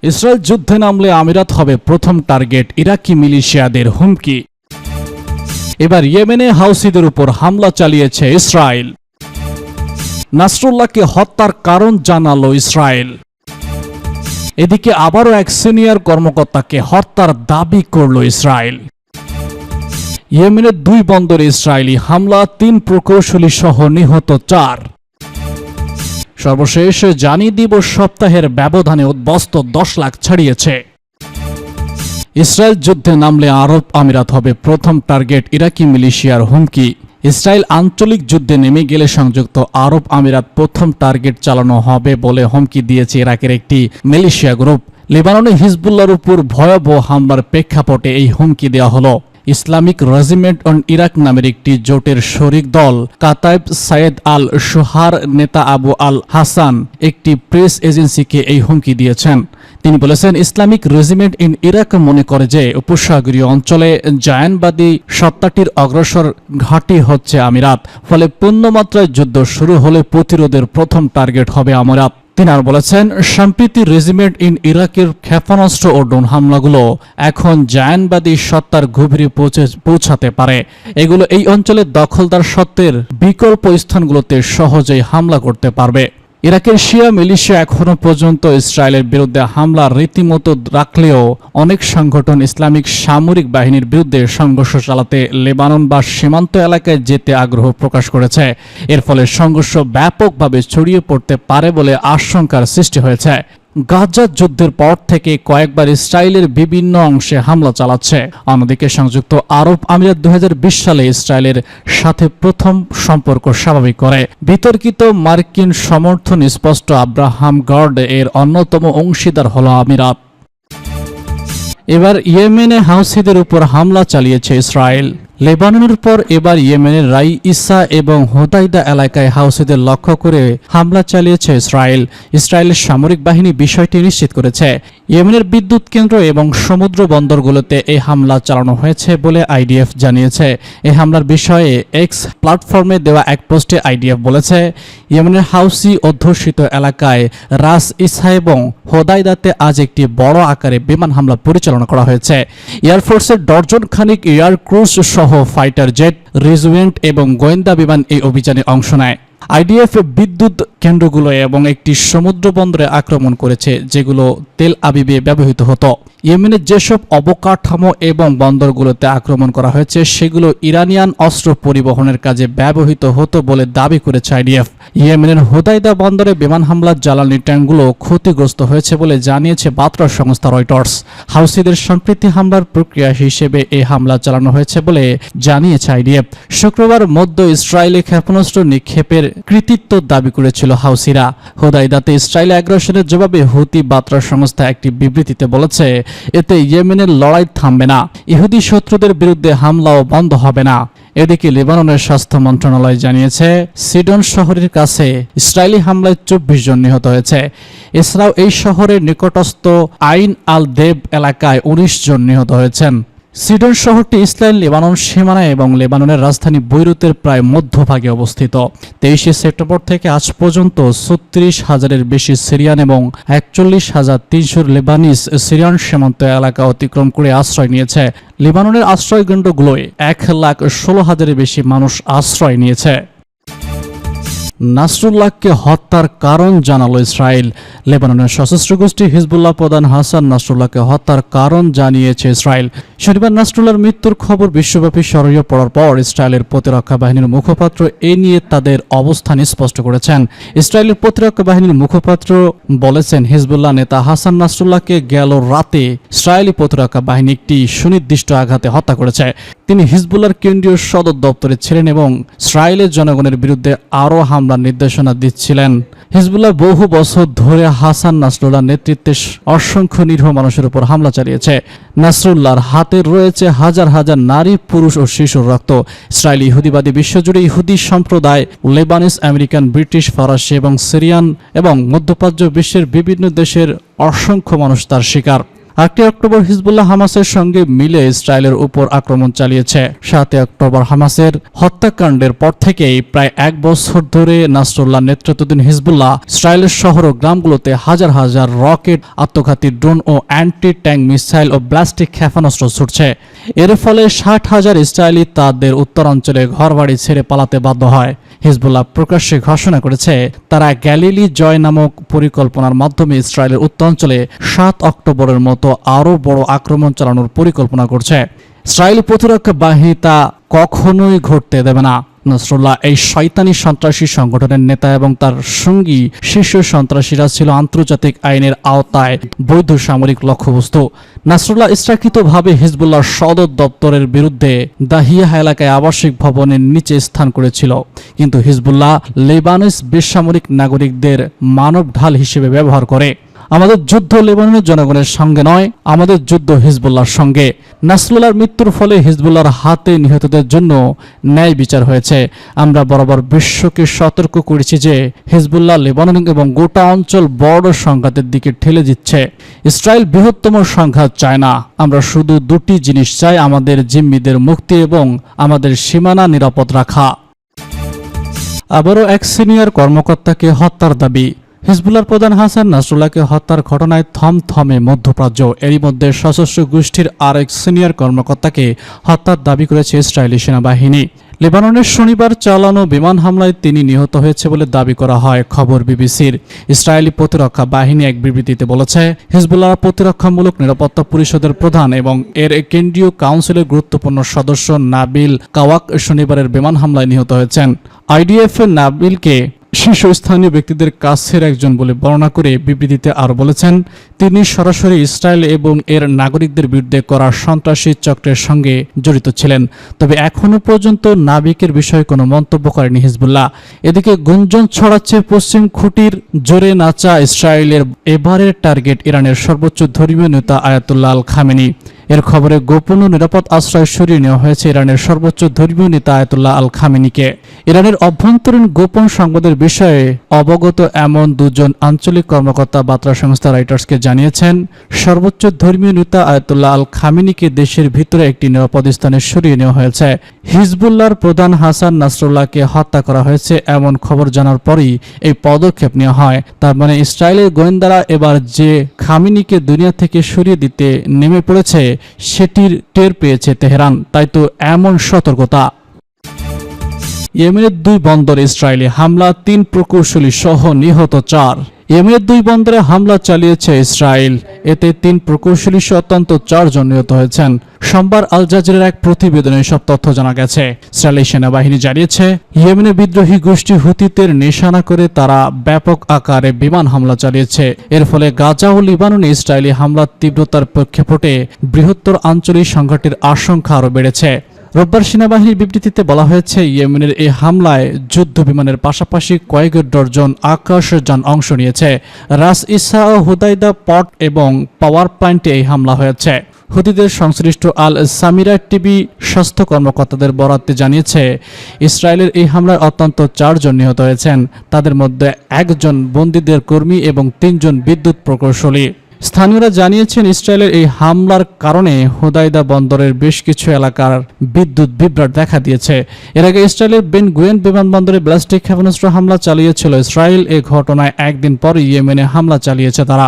Israel যুদ্ধে নামলে আমিরাত হবে প্রথম টার্গেট, ইরাকি মিলিশিয়াদের হুমকি। এবার ইয়েমেনে হাউসিদের উপর হামলা চালিয়েছে ইসরায়েল। নাসরুল্লাহকে হত্যার কারণ জানালো ইসরায়েল। এদিকে আবারও এক সিনিয়র কর্মকর্তাকে হত্যার দাবি করল ইসরায়েল। ইয়েমেনের 2 বন্দরে ইসরায়েলি হামলা, 3 প্রকৌশলী সহ নিহত 4। সর্বশেষ জানিয়ে দিব সপ্তাহের ব্যবধানে উদ্বস্ত 10 লাখ ছাড়িয়েছে। ইসরায়েল যুদ্ধে নামলে আরব আমিরাত হবে প্রথম টার্গেট, ইরাকি মিলিশিয়ার হুমকি। ইসরায়েল আঞ্চলিক যুদ্ধে নেমে গেলে সংযুক্ত আরব আমিরাত প্রথম টার্গেট চালানো হবে বলে হুমকি দিয়েছে ইরাকের একটি মিলিশিয়া গ্রুপ। লেবাননে হিজবুল্লাহর উপর ভয়াবহ হামলার প্রেক্ষাপটে এই হুমকি দেওয়া হলো। ইসলামিক রেজিমেন্ট অন ইরাক নামের একটি জোটের শরিক দল কাতাইব সায়েদ আল শুহার নেতা আবু আল হাসান একটি প্রেস এজেন্সিকে এই হুমকি দিয়েছেন। তিনি বলেছেন, ইসলামিক রেজিমেন্ট ইন ইরাক মনে করে যে উপসাগরীয় অঞ্চলে জায়নবাদী সত্তাটির অগ্রসর ঘাঁটি হচ্ছে আমিরাত, ফলে পূর্ণমাত্রায় যুদ্ধ শুরু হলে প্রতিরোধের প্রথম টার্গেট হবে আমিরাত। তিনি আর বলেছেন, সম্প্রতি রেজিমেন্ট ইন ইরাকের ক্ষেপণাস্ত্র ও ড্রোন হামলাগুলো এখন জায়নবাদী সত্তার গভীরে পৌঁছাতে পারে। এগুলো এই অঞ্চলের দখলদার সত্ত্বের বিকল্প স্থানগুলোতে সহজেই হামলা করতে পারবে। ইরাকের শিয়া মিলিশিয়া এখনো পর্যন্ত ইসরায়েলের বিরুদ্ধে হামলা রীতিমতো রাখলেও অনেক সংগঠন ইসলামিক সামরিক বাহিনীর বিরুদ্ধে সংঘর্ষ চালাতে লেবানন বা সীমান্ত এলাকায় যেতে আগ্রহ প্রকাশ করেছে। এর ফলে সংঘর্ষ ব্যাপকভাবে ছড়িয়ে পড়তে পারে বলে আশঙ্কার সৃষ্টি হয়েছে। গাজা যুদ্ধের পর থেকে কয়েকবার ইসরায়েলের বিভিন্ন অংশে হামলা চালাচ্ছে। অন্যদিকে সংযুক্ত আরব আমিরাত 2020 সালে ইসরায়েলের সাথে প্রথম সম্পর্ক স্বাভাবিক করে। বিতর্কিত মার্কিন সমর্থন স্পষ্ট, আব্রাহাম গার্ড এর অন্যতম অংশীদার হল আমিরাত। এবার ইয়েমেনে হাউসিদের উপর হামলা চালিয়েছে ইসরায়েল। লেবাননের পর এবার ইয়েমেনের রাই ইসা এবং হোদাইদা এলাকায় হাউসিদের লক্ষ্য করে হামলা চালিয়েছে ইসরায়েল। ইসরায়েলের সামরিক বাহিনী বিষয়টি নিশ্চিত করেছে। ইয়েমেনের বিদ্যুৎ কেন্দ্র এবং সমুদ্র বন্দরগুলোতে এই হামলা চালানো হয়েছে বলে আইডিএফ জানিয়েছে। এই হামলার বিষয়ে এক্স প্ল্যাটফর্মে দেওয়া এক পোস্টে আইডিএফ বলেছে, ইয়েমেনের হাউসি অধ্যুষিত এলাকায় রাস ইসা এবং হোদাইদাতে আজ একটি বড় আকারে বিমান হামলা পরিচালনা করা হয়েছে। এয়ারফোর্সের ডজন খানিক এয়ার ক্রুজ সহ ফাইটার জেট, রেজিমেন্ট এবং গোয়েন্দা বিমান এই অভিযানে অংশ নেয়। আইডিএফ বিদ্যুৎ কেন্দ্রগুলো এবং একটি সমুদ্র বন্দরে আক্রমণ করেছে যেগুলো তেল আবিবে ব্যবহৃত হতো। ইয়েমেনের যেসব অবকাঠামো এবং বন্দরগুলোতে আক্রমণ করা হয়েছে সেগুলো ইরানিয়ান অস্ত্র পরিবহনের কাজে ব্যবহৃত হতো বলে দাবি করেছে আইডিএফ। ইয়েমেনের হোদাইদা বন্দরে বিমান হামলার জ্বালানি ট্যাঙ্কগুলো ক্ষতিগ্রস্ত হয়েছে বলে জানিয়েছে বার্তা সংস্থা রয়টার্স। হাউসিদের সম্প্রীতি হামলার প্রক্রিয়া হিসেবে এই হামলা চালানো হয়েছে বলে জানিয়েছে আইডিএফ। শুক্রবার মধ্য ইসরায়েলে ক্ষেপণাস্ত্র নিক্ষেপের কৃতিত্ব দাবি করেছিল হাউসিরা। হোদাইদাতে ইসরায়েলি আগ্রাসনের জবাবে হুতি বার্তা সংস্থা একটি বিবৃতিতে বলেছে, এতে ইয়েমেনের লড়াই থামবে না, ইহুদি শত্রুদের বিরুদ্ধে হামলাও বন্ধ হবে না। এদিকে লেবাননের স্বাস্থ্য মন্ত্রণালয় জানিয়েছে, সিডন শহরের কাছে ইসরায়েলি হামলায় 24 জন নিহত হয়েছে। এছাড়াও এই শহরের নিকটস্থ আইন আল দেব এলাকায় 19 জন নিহত হয়েছেন। সিডন শহরটি ইসরায়েল লেবানন সীমানায় এবং লেবাননের রাজধানী বৈরুতের প্রায় মধ্যভাগে অবস্থিত। 23শে সেপ্টেম্বর থেকে আজ পর্যন্ত 36,000-এর বেশি সিরিয়ান এবং 41,300 লেবানিজ সিরিয়ান সীমান্ত এলাকা অতিক্রম করে আশ্রয় নিয়েছে। লেবাননের আশ্রয়কেন্দ্রগুলোয় 1,16,000-এর বেশি মানুষ আশ্রয় নিয়েছে। নাসরুল্লাহকে হত্যার কারণ জানালো ইসরায়েল। লেবাননের সশস্ত্র গোষ্ঠী হিজবুল্লাহ প্রধান হাসান নাসরুল্লাহকে হত্যার কারণ জানিয়েছে ইসরায়েল। শনিবার নাসরুল্লাহর মৃত্যুর খবর বিশ্বব্যাপী ছড়িয়ে পড়ার পর ইসরায়েলের প্রতিরক্ষা বাহিনীর মুখপাত্র এ নিয়ে তাদের অবস্থান স্পষ্ট করেছেন। ইসরায়েলের প্রতিরক্ষা বাহিনীর মুখপাত্র বলেছেন, হিজবুল্লাহ নেতা হাসান নাসরুল্লাহকে গেল রাতে ইসরায়েলি প্রতিরক্ষা বাহিনী একটি সুনির্দিষ্ট আঘাতে হত্যা করেছে। তিনি হিজবুল্লাহর কেন্দ্রীয় সদর দপ্তরে ছিলেন এবং ইসরায়েলের জনগণের বিরুদ্ধে আরও হামলার নির্দেশনা দিচ্ছিলেন। হিজবুল্লাহ বহু বছর ধরে হাসান নাসরুল্লাহর নেতৃত্বে অসংখ্য নিরীহ মানুষের উপর হামলা চালিয়েছে। নাসরুল্লাহর হাতে রয়েছে হাজার হাজার নারী, পুরুষ ও শিশুর রক্ত। ইসরায়েলি ইহুদিবাদী বিশ্বজুড়ে ইহুদি সম্প্রদায়, লেবানিজ, আমেরিকান, ব্রিটিশ, ফরাসি এবং সিরিয়ান এবং মধ্যপ্রাচ্য বিশ্বের বিভিন্ন দেশের অসংখ্য মানুষ তার শিকার। 8 অক্টোবর হিজবুল্লাহ হামাসের সঙ্গে মিলে ইসরায়েলের উপর আক্রমণ চালিয়েছে। 7 অক্টোবর হামাসের হত্যাকাণ্ডের পর থেকেই প্রায় 1 বছর ধরে নাসরুল্লাহ নেতৃত্বাধীন হিজবুল্লাহ ইসরায়েলের শহর ও গ্রামগুলোতে হাজার হাজার রকেট, আত্মঘাতী ড্রোন ও অ্যান্টি ট্যাঙ্ক মিসাইল ও ব্লাস্টিক ক্ষেপণাস্ত্র ছুটছে। এর ফলে 60,000 ইসরায়েলি তাদের উত্তরাঞ্চলে ঘরবাড়ি ছেড়ে পালাতে বাধ্য হয়। হিজবুল্লাহ প্রকাশ্যে ঘোষণা করেছে তারা গ্যালিলি জয় নামক পরিকল্পনার মাধ্যমে ইসরায়েলের উত্তরাঞ্চলে 7 অক্টোবরের মতো আরও বড় আক্রমণ চালানোর পরিকল্পনা করছে। ইসরায়েলি প্রতিরক্ষা বাহিনী তা কখনোই ঘটতে দেবে না। নাসরুল্লাহ এই শয়তানি সন্ত্রাসী সংগঠনের নেতা এবং তার সঙ্গী শীর্ষ সন্ত্রাসীরা ছিল আন্তর্জাতিক আইনের আওতায় বৈধ সামরিক লক্ষ্যবস্তু। নাসরুল্লাহ ইচ্ছাকৃতভাবে হিজবুল্লাহর সদর দপ্তরের বিরুদ্ধে দাহিয়া এলাকায় আবাসিক ভবনের নিচে স্থান করেছিল, কিন্তু হিজবুল্লাহ লেবানস বেসামরিক নাগরিকদের মানব ঢাল হিসেবে ব্যবহার করে। আমাদের যুদ্ধ লেবাননের জনগণের সঙ্গে নয়, আমাদের যুদ্ধ হিজবুল্লাহর সঙ্গে। নাসরুল্লাহর মৃত্যুর ফলে হিজবুল্লাহর হাতে নিহতদের জন্য ন্যায় বিচার হয়েছে। আমরা বরাবর বিশ্বকে সতর্ক করেছি যে হিজবুল্লাহ লেবানন এবং গোটা অঞ্চল বড় সংঘাতের দিকে ঠেলে দিচ্ছে। ইসরায়েল বৃহত্তম সংঘাত চায় না। আমরা শুধু দুটি জিনিস চাই, আমাদের জিম্মিদের মুক্তি এবং আমাদের সীমানা নিরাপদ রাখা। আবারও এক সিনিয়র কর্মকর্তাকে হত্যার দাবি। হিজবুল্লাহর প্রধান হাসান নাসরুল্লাহকে হত্যার ঘটনায় থমথমে মধ্যপ্রাচ্য। এরই মধ্যে সশস্ত্র গোষ্ঠীর আরেক সিনিয়র কর্মকর্তাকে হত্যার দাবি করেছে ইসরায়েলি সেনাবাহিনী। লেবাননের শনিবার চালানো বিমান হামলায় তিনি নিহত হয়েছে বলে দাবি করা হয়, খবর বিবিসির। ইসরায়েলি প্রতিরক্ষা বাহিনী এক বিবৃতিতে বলেছে, হিজবুল্লাহ প্রতিরক্ষামূলক নিরাপত্তা পরিষদের প্রধান এবং এর কেন্দ্রীয় কাউন্সিলের গুরুত্বপূর্ণ সদস্য নাবিল কাওয়াক শনিবারের বিমান হামলায় নিহত হয়েছেন। আইডিএফ নাবিলকে শীর্ষস্থানীয় ব্যক্তিদের কাছের একজন বলে বর্ণনা করে বিবৃতিতে আরও বলেছেন, তিনি সরাসরি ইসরায়েল এবং এর নাগরিকদের বিরুদ্ধে করা সন্ত্রাসী চক্রের সঙ্গে জড়িত ছিলেন। তবে এখনও পর্যন্ত নাবিকের বিষয়ে কোনো মন্তব্য করেনি হিজবুল্লাহ। এদিকে গুঞ্জন ছড়াচ্ছে পশ্চিম খুঁটির জোরে নাচা ইসরায়েলের এবারের টার্গেট ইরানের সর্বোচ্চ ধর্মীয় নেতা আয়াতুল্লাহ আল খামেনি। এর খবরে গোপন ও নিরাপদ আশ্রয় সরিয়ে নেওয়া হয়েছে ইরানের সর্বোচ্চ ধর্মীয় নেতা আয়াতুল্লাহ আল খামেনিকে। ইরানের অভ্যন্তরীণ গোপন সংবাদের বিষয়ে অবগত এমন দুজন আঞ্চলিক কর্মকর্তা বার্তা সংস্থা রয়টার্সকে জানিয়েছেন, সর্বোচ্চ ধর্মীয় নেতা আয়াতুল্লাহ আল খামেনিকে দেশের ভিতরে একটি নিরাপদ স্থানে সরিয়ে নেওয়া হয়েছে। হিজবুল্লাহর প্রধান হাসান নাসরুল্লাহকে হত্যা করা হয়েছে এমন খবর জানার পরই এই পদক্ষেপ নেওয়া হয়। তার মানে ইসরায়েলের গোয়েন্দারা এবার যে খামেনিকে দুনিয়া থেকে সরিয়ে দিতে নেমে পড়েছে সেটির টের পেয়েছে তেহরান, তাই তো এমন সতর্কতা। ইয়েমেনের 2 বন্দরে ইসরায়েলি হামলা, 3 প্রকৌশলী সহ নিহত 4। ইয়েমেনের 2 বন্দরে হামলা চালিয়েছে ইসরায়েল, এতে 3 প্রকৌশলী সহ অন্তত 4 জন নিহত হয়েছেন। সোমবার আল জাজিরার এক প্রতিবেদনে সব তথ্য জানা গেছে। ইসরায়েলি সেনাবাহিনী জানিয়েছে, ইয়েমেনের বিদ্রোহী গোষ্ঠী হুতিদের নিশানা করে তারা ব্যাপক আকারে বিমান হামলা চালিয়েছে। এর ফলে গাজা ও লিবাননে ইসরায়েলি হামলার তীব্রতার প্রেক্ষাপটে বৃহত্তর আঞ্চলিক সংঘাতের আশঙ্কা আরও বেড়েছে। রোববার সেনাবাহিনীর বিবৃতিতে বলা হয়েছে, ইয়েমেনের এই হামলায় যুদ্ধ বিমানের পাশাপাশি কয়েক ডজন আকাশযান অংশ নিয়েছে। রাস ইসা ও হুদাইদা পট এবং পাওয়ার প্ল্যান্টে এই হামলা হয়েছে। হুতিদের সংশ্লিষ্ট আল সামিরা টিভি স্বাস্থ্য কর্মকর্তাদের বরাতে জানিয়েছে, ইসরায়েলের এই হামলায় অন্তত 4 জন নিহত হয়েছেন। তাদের মধ্যে 1 জন বন্দীদের কর্মী এবং 3 জন বিদ্যুৎ প্রকৌশলী। স্থানীয়রা জানিয়েছেন, ইসরায়েলের এই হামলার কারণে হুদাইদা বন্দরের বেশ কিছু এলাকার বিদ্যুৎ বিভ্রাট দেখা দিয়েছে। এর আগে ইসরায়েলের বেন গুয়েন বিমানবন্দরে ব্লাস্টিক ক্ষেপণাস্ত্র হামলা চালিয়েছিল ইসরায়েল। এই ঘটনায় একদিন পর ইয়েমেনে হামলা চালিয়েছে তারা।